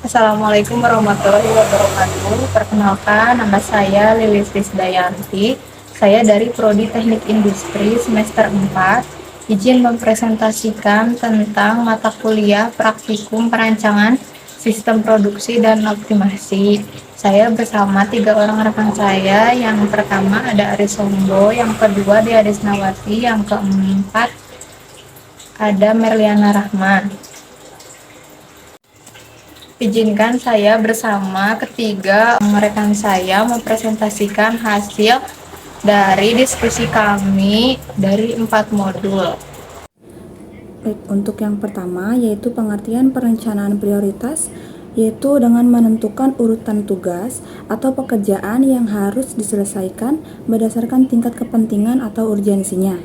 Assalamualaikum warahmatullahi wabarakatuh. Perkenalkan, nama saya Lilis Risdayanti. Saya dari Prodi Teknik Industri semester 4. Izin mempresentasikan tentang mata kuliah praktikum perancangan sistem produksi dan optimasi. Saya bersama 3 orang rekan saya. Yang pertama ada Aris Sombo, yang kedua Dia Desnawati, yang keempat ada Merliana Rahman. Izinkan saya bersama ketiga rekan saya mempresentasikan hasil dari diskusi kami dari 4 modul. Baik, untuk yang pertama yaitu pengertian perencanaan prioritas, yaitu dengan menentukan urutan tugas atau pekerjaan yang harus diselesaikan berdasarkan tingkat kepentingan atau urgensinya.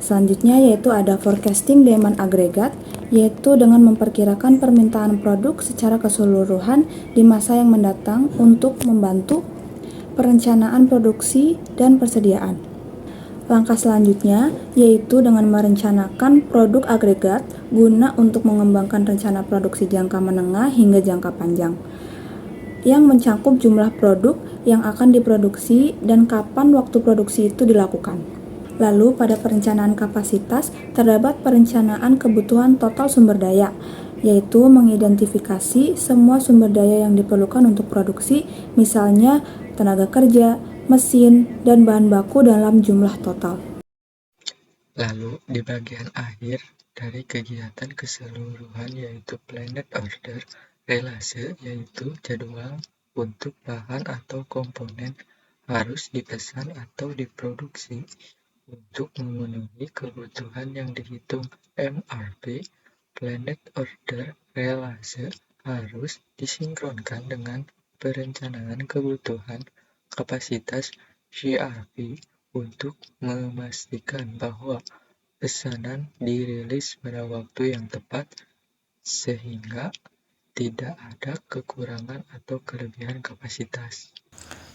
Selanjutnya yaitu ada forecasting demand agregat, yaitu dengan memperkirakan permintaan produk secara keseluruhan di masa yang mendatang untuk membantu perencanaan produksi dan persediaan. Langkah selanjutnya yaitu dengan merencanakan produk agregat guna untuk mengembangkan rencana produksi jangka menengah hingga jangka panjang yang mencakup jumlah produk yang akan diproduksi dan kapan waktu produksi itu dilakukan. Lalu pada perencanaan kapasitas terdapat perencanaan kebutuhan total sumber daya, yaitu mengidentifikasi semua sumber daya yang diperlukan untuk produksi, misalnya tenaga kerja, mesin, dan bahan baku dalam jumlah total. Lalu di bagian akhir dari kegiatan keseluruhan yaitu planned order, relase yaitu jadwal untuk bahan atau komponen harus dipesan atau diproduksi untuk memenuhi kebutuhan yang dihitung MRP. Planned order relase harus disinkronkan dengan perencanaan kebutuhan kapasitas GRP untuk memastikan bahwa pesanan dirilis pada waktu yang tepat sehingga tidak ada kekurangan atau kelebihan kapasitas.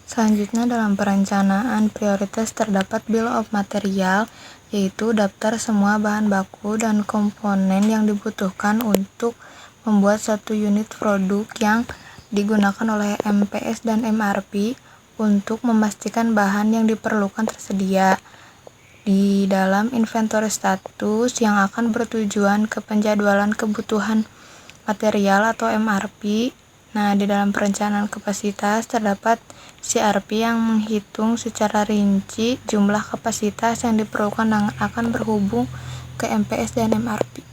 Selanjutnya dalam perencanaan prioritas terdapat Bill of Material, yaitu daftar semua bahan baku dan komponen yang dibutuhkan untuk membuat satu unit produk yang digunakan oleh MPS dan MRP untuk memastikan bahan yang diperlukan tersedia. Di dalam inventory status yang akan bertujuan ke penjadwalan kebutuhan material atau MRP. Nah, di dalam perencanaan kapasitas terdapat CRP yang menghitung secara rinci jumlah kapasitas yang diperlukan dan akan berhubung ke MPS dan MRP.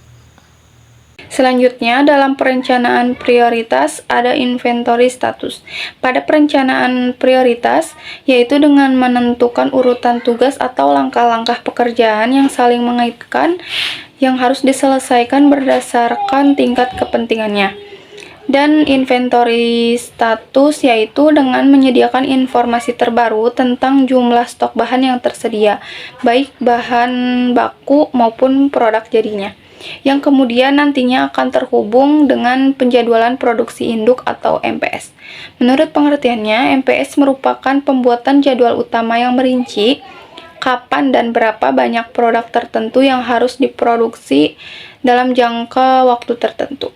Selanjutnya, dalam perencanaan prioritas ada inventory status. Pada perencanaan prioritas, yaitu dengan menentukan urutan tugas atau langkah-langkah pekerjaan yang saling mengaitkan yang harus diselesaikan berdasarkan tingkat kepentingannya. Dan inventory status yaitu dengan menyediakan informasi terbaru tentang jumlah stok bahan yang tersedia, baik bahan baku maupun produk jadinya, yang kemudian nantinya akan terhubung dengan penjadwalan produksi induk atau MPS. Menurut pengertiannya, MPS merupakan pembuatan jadwal utama yang merinci kapan dan berapa banyak produk tertentu yang harus diproduksi dalam jangka waktu tertentu.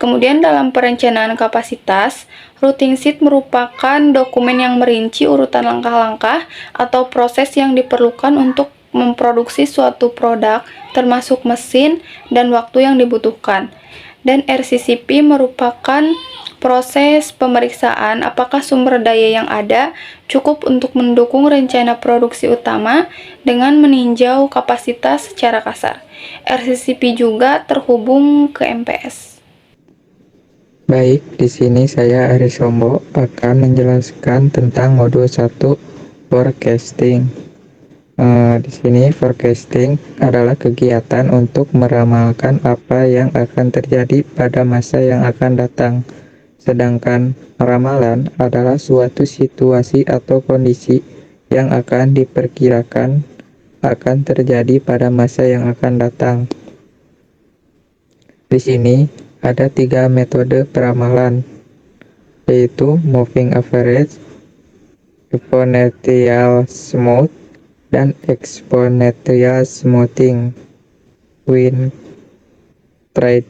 Kemudian dalam perencanaan kapasitas, routing sheet merupakan dokumen yang merinci urutan langkah-langkah atau proses yang diperlukan untuk memproduksi suatu produk, termasuk mesin dan waktu yang dibutuhkan. Dan RCCP merupakan proses pemeriksaan apakah sumber daya yang ada cukup untuk mendukung rencana produksi utama dengan meninjau kapasitas secara kasar. RCCP juga terhubung ke MPS. Baik, di sini saya Aris Sombo akan menjelaskan tentang modul 1 forecasting. Di sini forecasting adalah kegiatan untuk meramalkan apa yang akan terjadi pada masa yang akan datang. Sedangkan ramalan adalah suatu situasi atau kondisi yang akan diperkirakan akan terjadi pada masa yang akan datang. Di sini ada 3 metode peramalan, yaitu moving average, exponential smooth, dan exponential smoothing wind trade.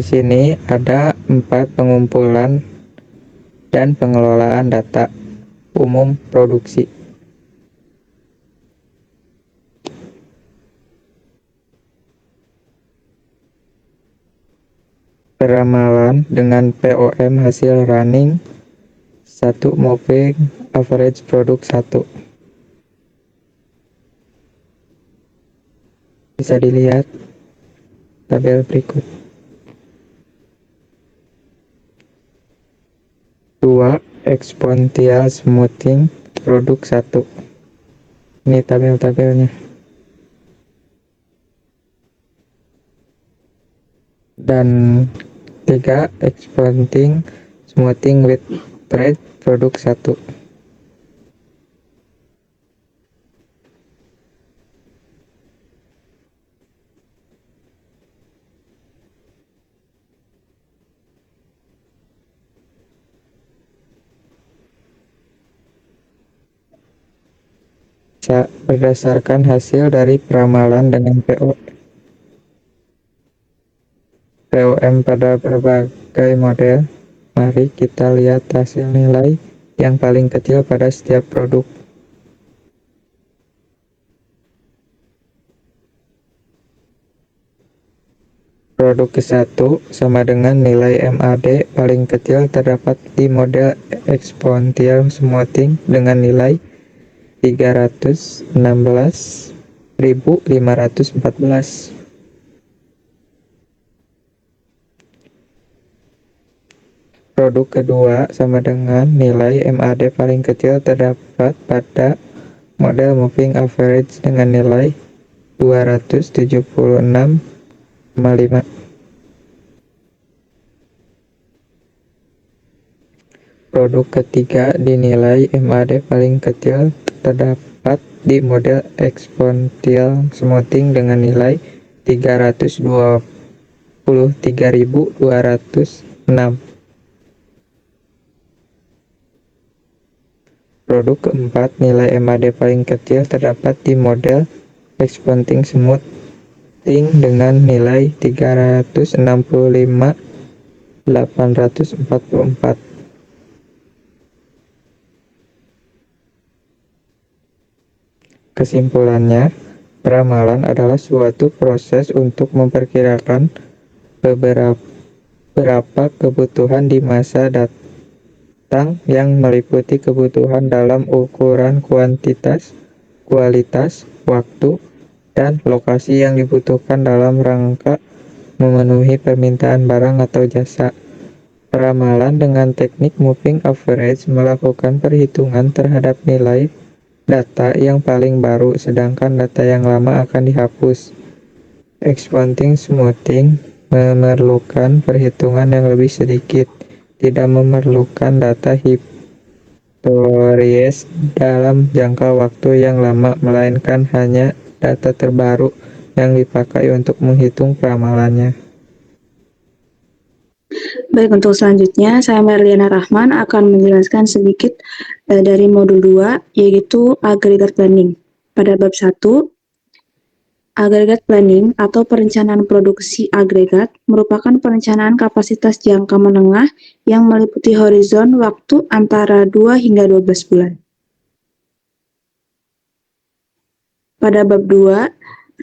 Di sini ada 4 pengumpulan dan pengelolaan data umum produksi. Peramalan dengan POM hasil running 1 moving average produk 1. Bisa dilihat tabel berikut. 2 exponential smoothing produk 1. Ini tabel-tabelnya. Dan 3 exponential smoothing with thread produk 1. Berdasarkan hasil dari peramalan dengan POM pada berbagai model, mari kita lihat hasil nilai yang paling kecil pada setiap produk. Produk ke-1 sama dengan nilai MAD paling kecil terdapat di model exponential smoothing dengan nilai 316.514. Produk kedua sama dengan nilai MAD paling kecil terdapat pada model moving average dengan nilai 276,5. Produk ketiga dinilai MAD paling kecil terdapat di model exponential smoothing dengan nilai 323.206. Produk keempat nilai MAD paling kecil terdapat di model exponential smoothing dengan nilai 365.844. Kesimpulannya, peramalan adalah suatu proses untuk memperkirakan beberapa kebutuhan di masa datang yang meliputi kebutuhan dalam ukuran kuantitas, kualitas, waktu, dan lokasi yang dibutuhkan dalam rangka memenuhi permintaan barang atau jasa. Peramalan dengan teknik moving average melakukan perhitungan terhadap nilai data yang paling baru, sedangkan data yang lama akan dihapus. Exponential smoothing memerlukan perhitungan yang lebih sedikit, tidak memerlukan data historis dalam jangka waktu yang lama, melainkan hanya data terbaru yang dipakai untuk menghitung peramalannya. Baik, untuk selanjutnya saya Merliana Rahman akan menjelaskan sedikit dari modul 2, yaitu agregat planning. Pada bab 1, agregat planning atau perencanaan produksi agregat merupakan perencanaan kapasitas jangka menengah yang meliputi horizon waktu antara 2 hingga 12 bulan. Pada bab 2,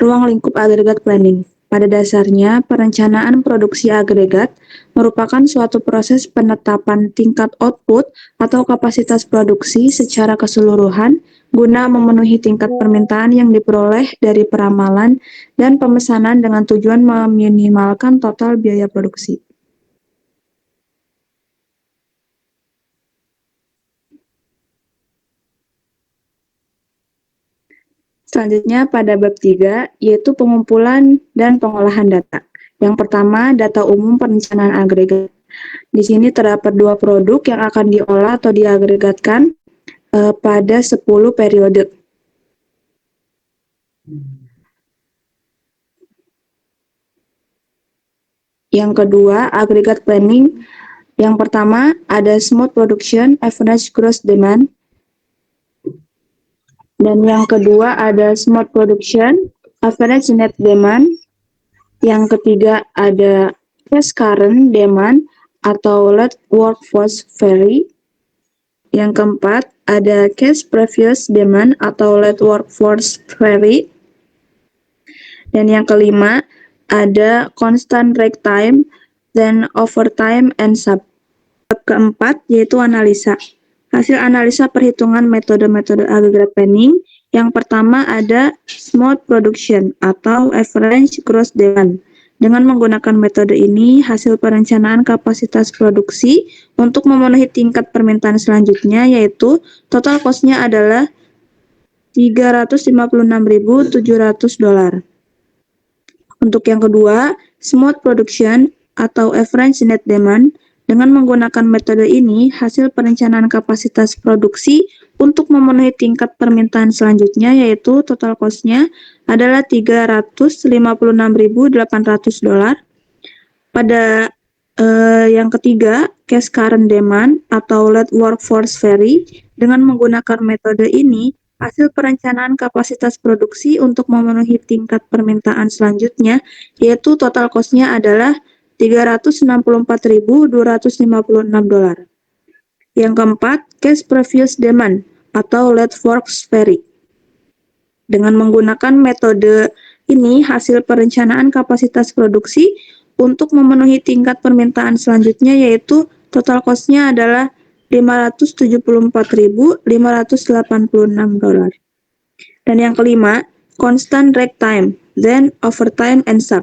ruang lingkup agregat planning. Pada dasarnya, perencanaan produksi agregat merupakan suatu proses penetapan tingkat output atau kapasitas produksi secara keseluruhan guna memenuhi tingkat permintaan yang diperoleh dari peramalan dan pemesanan dengan tujuan meminimalkan total biaya produksi. Selanjutnya pada bab 3, yaitu pengumpulan dan pengolahan data. Yang pertama, data umum perencanaan agregat. Di sini terdapat 2 produk yang akan diolah atau diagregatkan pada 10 periode. Yang kedua, agregat planning. Yang pertama, ada smooth production, average gross demand. Dan yang kedua ada smart production, average net demand. Yang ketiga ada cash current demand atau let workforce vary. Yang keempat, ada cash previous demand atau let workforce vary. Dan yang kelima, ada constant rake time, then overtime and sub. Keempat, yaitu analisa. Hasil analisa perhitungan metode-metode aggregate planning. Yang pertama ada smooth production atau average gross demand. Dengan menggunakan metode ini, hasil perencanaan kapasitas produksi untuk memenuhi tingkat permintaan selanjutnya, yaitu total cost-nya adalah $356.700. Untuk yang kedua, smooth production atau average net demand. Dengan menggunakan metode ini, hasil perencanaan kapasitas produksi untuk memenuhi tingkat permintaan selanjutnya, yaitu total cost-nya adalah $356.800. Pada yang ketiga, cash current demand atau let workforce vary. Dengan menggunakan metode ini, hasil perencanaan kapasitas produksi untuk memenuhi tingkat permintaan selanjutnya, yaitu total cost-nya adalah $364.256. Yang keempat, cash previous demand atau let works vary. Dengan menggunakan metode ini, hasil perencanaan kapasitas produksi untuk memenuhi tingkat permintaan selanjutnya, yaitu total cost-nya adalah $574.586. Dan yang kelima, constant rake time, then overtime and sub.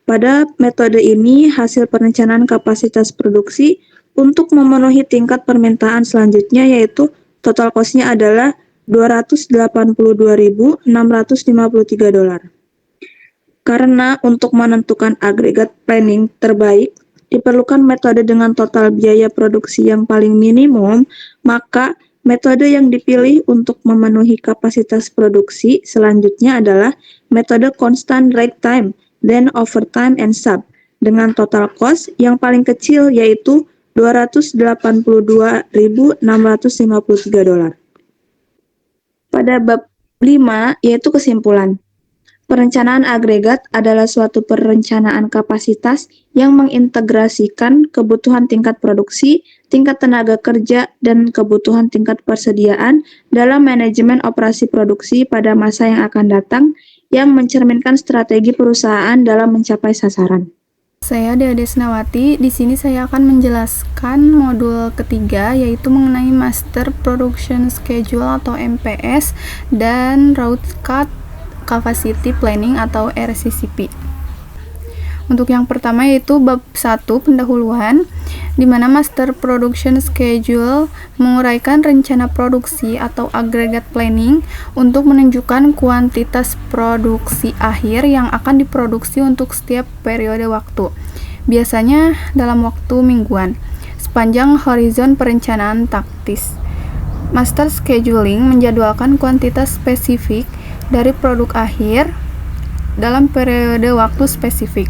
Pada metode ini, hasil perencanaan kapasitas produksi untuk memenuhi tingkat permintaan selanjutnya, yaitu total cost-nya adalah $282.653. Karena untuk menentukan agregat planning terbaik, diperlukan metode dengan total biaya produksi yang paling minimum, maka metode yang dipilih untuk memenuhi kapasitas produksi selanjutnya adalah metode constant rake time, then overtime and sub, dengan total cost yang paling kecil yaitu $282.653. Pada bab 5 yaitu kesimpulan. Perencanaan agregat adalah suatu perencanaan kapasitas yang mengintegrasikan kebutuhan tingkat produksi, tingkat tenaga kerja, dan kebutuhan tingkat persediaan dalam manajemen operasi produksi pada masa yang akan datang, yang mencerminkan strategi perusahaan dalam mencapai sasaran. Saya Dea Desnawati. Di sini saya akan menjelaskan modul ketiga, yaitu mengenai Master Production Schedule atau MPS dan Route Cut Capacity Planning atau RCCP. Untuk yang pertama yaitu bab 1 pendahuluan, di mana Master Production Schedule menguraikan rencana produksi atau aggregate planning untuk menunjukkan kuantitas produksi akhir yang akan diproduksi untuk setiap periode waktu, biasanya dalam waktu mingguan, sepanjang horizon perencanaan taktis. Master Scheduling menjadwalkan kuantitas spesifik dari produk akhir dalam periode waktu spesifik.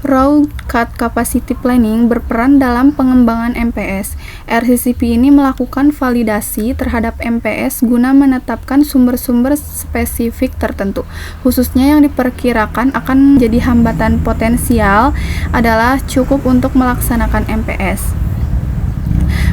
Route Cut Capacity Planning berperan dalam pengembangan MPS. RCCP ini melakukan validasi terhadap MPS guna menetapkan sumber-sumber spesifik tertentu, khususnya yang diperkirakan akan menjadi hambatan potensial adalah cukup untuk melaksanakan MPS.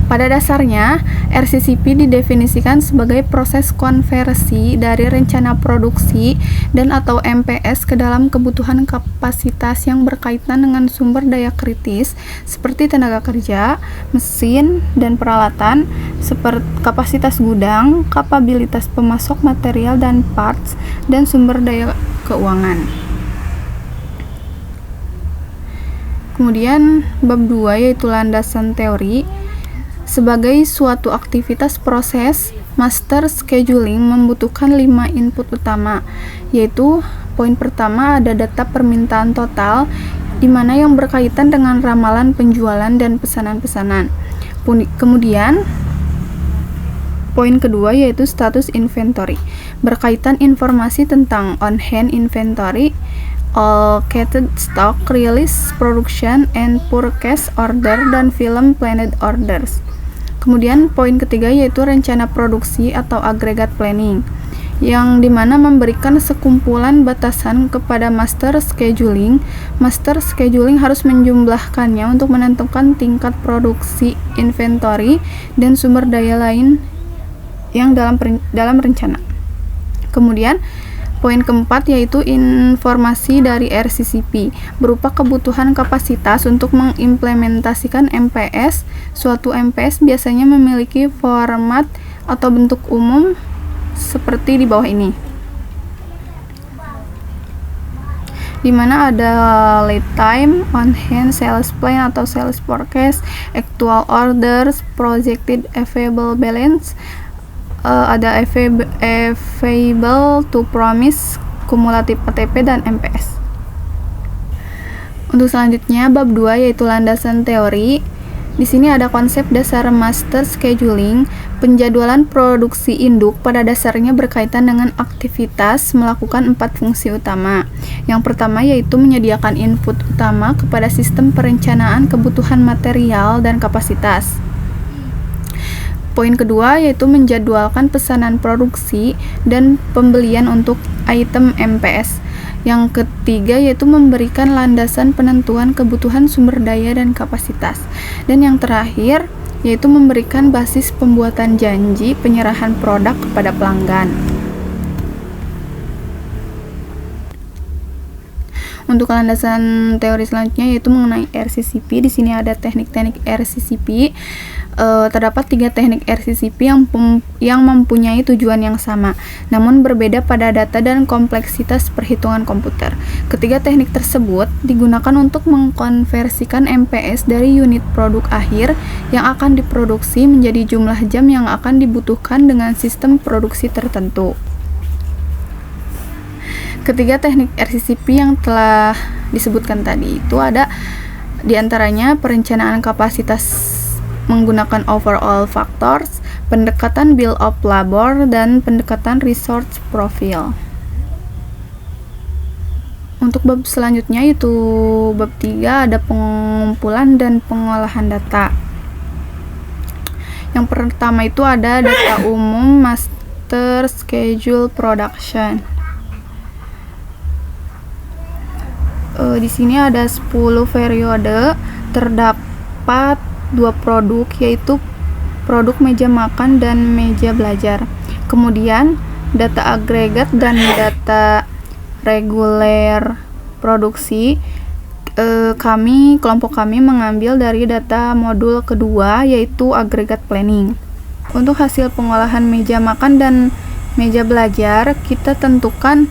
Pada dasarnya, RCCP didefinisikan sebagai proses konversi dari rencana produksi dan atau MPS ke dalam kebutuhan kapasitas yang berkaitan dengan sumber daya kritis seperti tenaga kerja, mesin, dan peralatan, seperti kapasitas gudang, kapabilitas pemasok material dan parts, dan sumber daya keuangan. Kemudian bab 2 yaitu landasan teori. Sebagai suatu aktivitas proses, Master Scheduling membutuhkan 5 input utama, yaitu poin pertama ada data permintaan total, di mana yang berkaitan dengan ramalan penjualan dan pesanan-pesanan. Kemudian, poin kedua yaitu status inventory, berkaitan informasi tentang on-hand inventory, allocated stock, release, production, and purchase order, dan film planned orders. Kemudian poin ketiga yaitu rencana produksi atau aggregate planning, yang dimana memberikan sekumpulan batasan kepada master scheduling. Master scheduling harus menjumlahkannya untuk menentukan tingkat produksi, inventory, dan sumber daya lain yang dalam rencana. Kemudian poin keempat yaitu informasi dari RCCP berupa kebutuhan kapasitas untuk mengimplementasikan MPS. Suatu MPS biasanya memiliki format atau bentuk umum seperti di bawah ini, di mana ada lead time, on hand, sales plan atau sales forecast, actual orders, projected available balance, ada available to promise, kumulatif ATP, dan MPS. Untuk selanjutnya bab 2 yaitu landasan teori. Di sini ada konsep dasar master scheduling. Penjadwalan produksi induk pada dasarnya berkaitan dengan aktivitas melakukan 4 fungsi utama. Yang pertama yaitu menyediakan input utama kepada sistem perencanaan kebutuhan material dan kapasitas. Poin kedua yaitu menjadwalkan pesanan produksi dan pembelian untuk item MPS. Yang ketiga yaitu memberikan landasan penentuan kebutuhan sumber daya dan kapasitas. Dan yang terakhir yaitu memberikan basis pembuatan janji penyerahan produk kepada pelanggan. Untuk landasan teori selanjutnya yaitu mengenai RCCP. Di sini ada teknik-teknik RCCP. Terdapat 3 teknik RCCP yang mempunyai tujuan yang sama, namun berbeda pada data dan kompleksitas perhitungan komputer. Ketiga teknik tersebut digunakan untuk mengkonversikan MPS dari unit produk akhir yang akan diproduksi menjadi jumlah jam yang akan dibutuhkan dengan sistem produksi tertentu. Ketiga teknik RCCP yang telah disebutkan tadi itu ada diantaranya perencanaan kapasitas menggunakan overall factors, pendekatan bill of labor, dan pendekatan resource profile. Untuk bab selanjutnya yaitu bab 3 ada pengumpulan dan pengolahan data. Yang pertama itu ada data umum master schedule production. Di sini ada 10 periode, terdapat 2 produk yaitu produk meja makan dan meja belajar. Kemudian data agregat dan data reguler produksi. Kelompok kami mengambil dari data modul kedua yaitu agregat planning. Untuk hasil pengolahan meja makan dan meja belajar, kita tentukan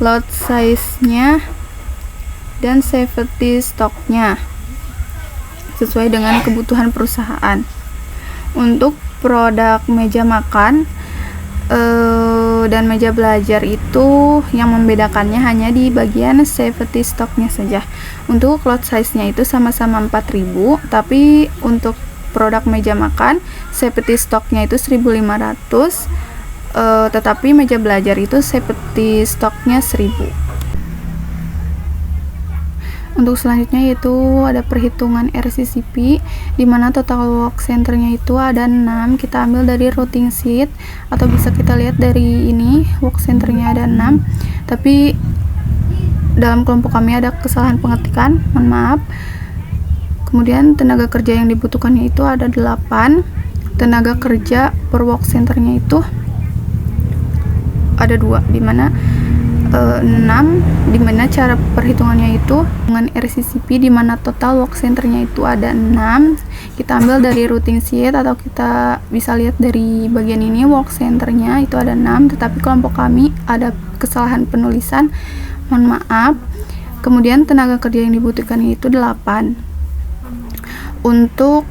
lot size-nya dan safety stock-nya sesuai dengan kebutuhan perusahaan. Untuk produk meja makan dan meja belajar itu yang membedakannya hanya di bagian safety stock-nya saja. Untuk lot size-nya itu sama-sama 4.000, tapi untuk produk meja makan safety stock-nya itu 1.500, tetapi meja belajar itu safety stock-nya 1.000. Untuk selanjutnya yaitu ada perhitungan RCCP, di mana total work center-nya itu ada 6. Kita ambil dari routing sheet atau bisa kita lihat dari ini, work center-nya ada 6. Tapi dalam kelompok kami ada kesalahan pengetikan, mohon maaf. Kemudian tenaga kerja yang dibutuhkannya itu ada 8. Tenaga kerja per work center-nya itu ada 2, di mana 6, dimana cara perhitungannya itu dengan RCCP, dimana total work center-nya itu ada 6. Kita ambil dari routing sheet atau kita bisa lihat dari bagian ini, work center-nya itu ada 6, tetapi kelompok kami ada kesalahan penulisan, mohon maaf. Kemudian tenaga kerja yang dibutuhkan itu 8. Untuk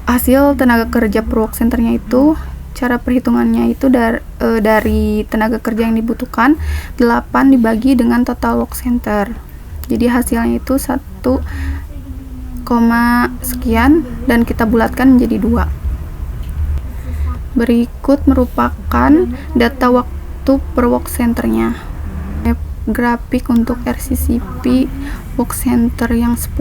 hasil tenaga kerja per work center-nya itu, cara perhitungannya itu dari tenaga kerja yang dibutuhkan 8 dibagi dengan total work center. Jadi hasilnya itu 1, sekian dan kita bulatkan menjadi 2. Berikut merupakan data waktu per work center-nya. Grafik untuk RCCP work center yang 10.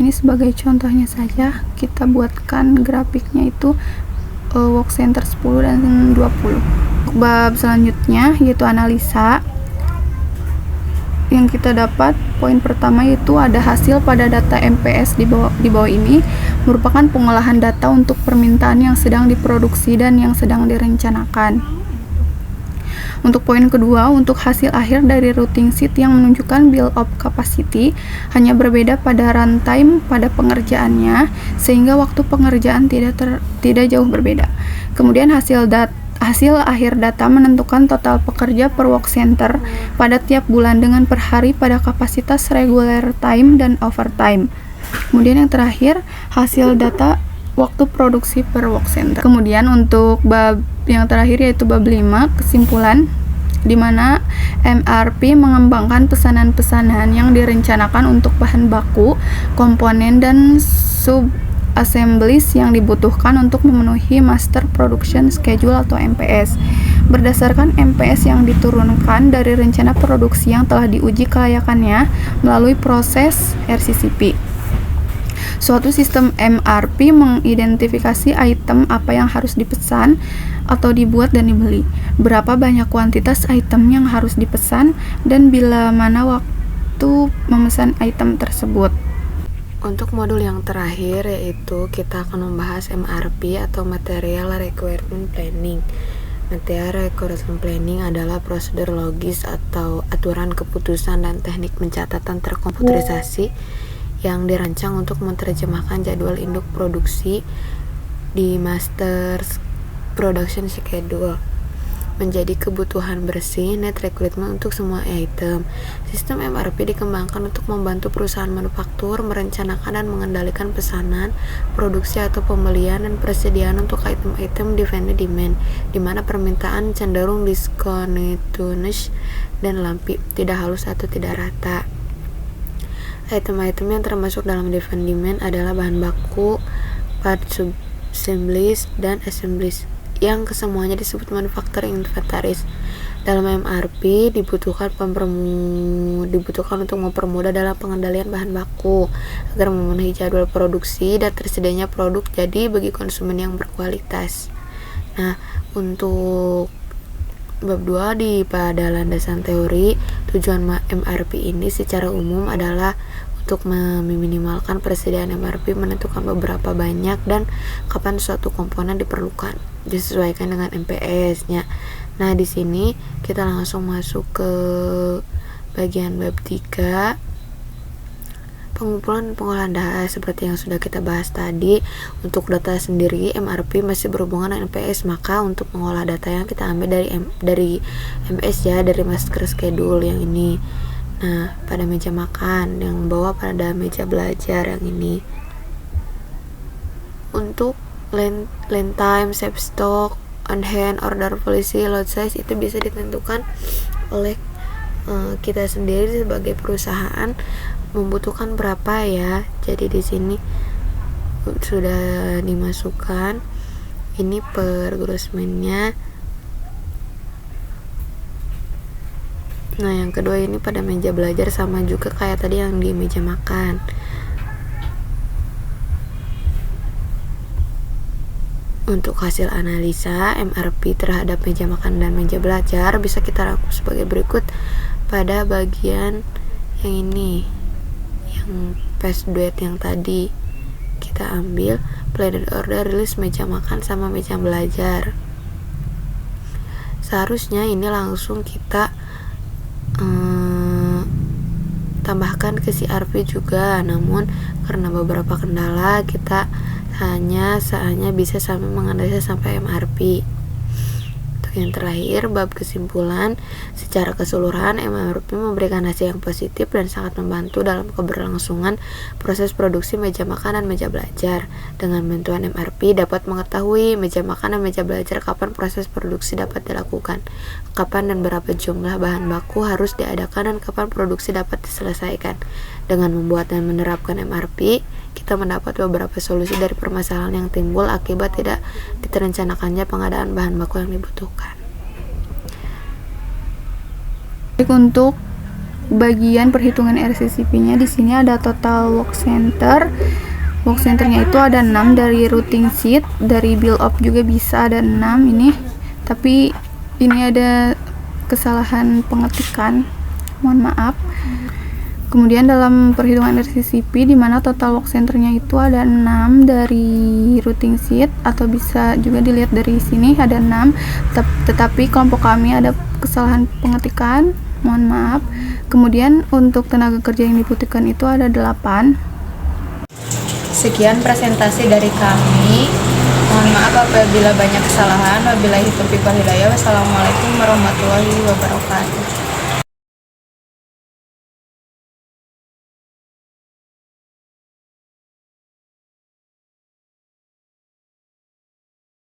Ini sebagai contohnya saja, kita buatkan grafiknya itu work center 10 dan 20. bab selanjutnya yaitu analisa. Yang kita dapat poin pertama yaitu ada hasil pada data MPS di bawah ini merupakan pengolahan data untuk permintaan yang sedang diproduksi dan yang sedang direncanakan. Untuk poin kedua, untuk hasil akhir dari routing sheet yang menunjukkan build up capacity hanya berbeda pada runtime pada pengerjaannya, sehingga waktu pengerjaan tidak jauh berbeda. Kemudian hasil akhir data menentukan total pekerja per work center pada tiap bulan dengan per hari pada kapasitas regular time dan overtime. Kemudian yang terakhir, hasil data waktu produksi per work center. Kemudian untuk bab yang terakhir yaitu bab 5, kesimpulan, di mana MRP mengembangkan pesanan-pesanan yang direncanakan untuk bahan baku, komponen, dan sub-assemblies yang dibutuhkan untuk memenuhi Master Production Schedule atau MPS. Berdasarkan MPS yang diturunkan dari rencana produksi yang telah diuji kelayakannya melalui proses RCCP. Suatu sistem MRP mengidentifikasi item apa yang harus dipesan atau dibuat dan dibeli, berapa banyak kuantitas item yang harus dipesan, dan bila mana waktu memesan item tersebut. Untuk modul yang terakhir yaitu kita akan membahas MRP atau Material Requirement Planning. Material Requirement Planning adalah prosedur logis atau aturan keputusan dan teknik pencatatan terkomputerisasi yang dirancang untuk menerjemahkan jadwal induk produksi di Master Production Schedule menjadi kebutuhan bersih net requirement untuk semua item. Sistem MRP dikembangkan untuk membantu perusahaan manufaktur merencanakan dan mengendalikan pesanan, produksi atau pembelian dan persediaan untuk item-item defended demand, di mana permintaan cenderung discontinuous dan lumpy, tidak halus atau tidak rata. Item-item yang termasuk dalam defended demand adalah bahan baku, part sub-assemblies, dan assemblies, yang kesemuanya disebut manufacturing inventories. Dalam MRP dibutuhkan untuk mempermudah dalam pengendalian bahan baku agar memenuhi jadwal produksi dan tersedianya produk jadi bagi konsumen yang berkualitas. Nah, untuk bab 2 pada landasan teori, tujuan MRP ini secara umum adalah untuk meminimalkan persediaan MRP, menentukan beberapa banyak dan kapan suatu komponen diperlukan, disesuaikan dengan MPS-nya. Nah, di sini kita langsung masuk ke bagian bab 3, pengumpulan dan pengolahan data. Seperti yang sudah kita bahas tadi, untuk data sendiri MRP masih berhubungan dengan MPS, maka untuk mengolah data yang kita ambil dari MS ya, dari Master Schedule yang ini. Nah, pada meja makan yang bawa pada meja belajar yang ini. Untuk land time, save stock, on hand, order policy, lot size itu bisa ditentukan oleh kita sendiri sebagai perusahaan membutuhkan berapa ya. Jadi di sini sudah dimasukkan ini per grossman-nya. Nah, yang kedua ini pada meja belajar sama juga kayak tadi yang di meja makan. Untuk hasil analisa MRP terhadap meja makan dan meja belajar bisa kita rangkum sebagai berikut pada bagian yang ini, yang past duet yang tadi kita ambil planned order, rilis meja makan sama meja belajar. Seharusnya ini langsung kita tambahkan ke CRP juga, namun karena beberapa kendala kita hanya bisa sampai menganalisa sampai MRP. Untuk yang terakhir, bab kesimpulan, secara keseluruhan MRP memberikan hasil yang positif dan sangat membantu dalam keberlangsungan proses produksi meja makan dan meja belajar. Dengan bantuan MRP dapat mengetahui meja makan dan meja belajar kapan proses produksi dapat dilakukan, kapan dan berapa jumlah bahan baku harus diadakan, dan kapan produksi dapat diselesaikan. Dengan membuat dan menerapkan MRP, kita mendapat beberapa solusi dari permasalahan yang timbul akibat tidak diterencanakannya pengadaan bahan baku yang dibutuhkan. Untuk bagian perhitungan RCCP-nya, di sini ada total work center. Work centernya itu ada 6 dari routing sheet, dari build up juga bisa ada 6 ini. Tapi ini ada kesalahan pengetikan, mohon maaf. Kemudian dalam perhitungan RCCP di mana total work centernya itu ada 6 dari routing sheet, atau bisa juga dilihat dari sini ada 6, tetapi kelompok kami ada kesalahan pengetikan, mohon maaf. Kemudian untuk tenaga kerja yang dibutuhkan itu ada 8. Sekian presentasi dari kami. Mohon maaf apabila banyak kesalahan. Wabillahi taufiq wal hidayah. Wassalamualaikum warahmatullahi wabarakatuh.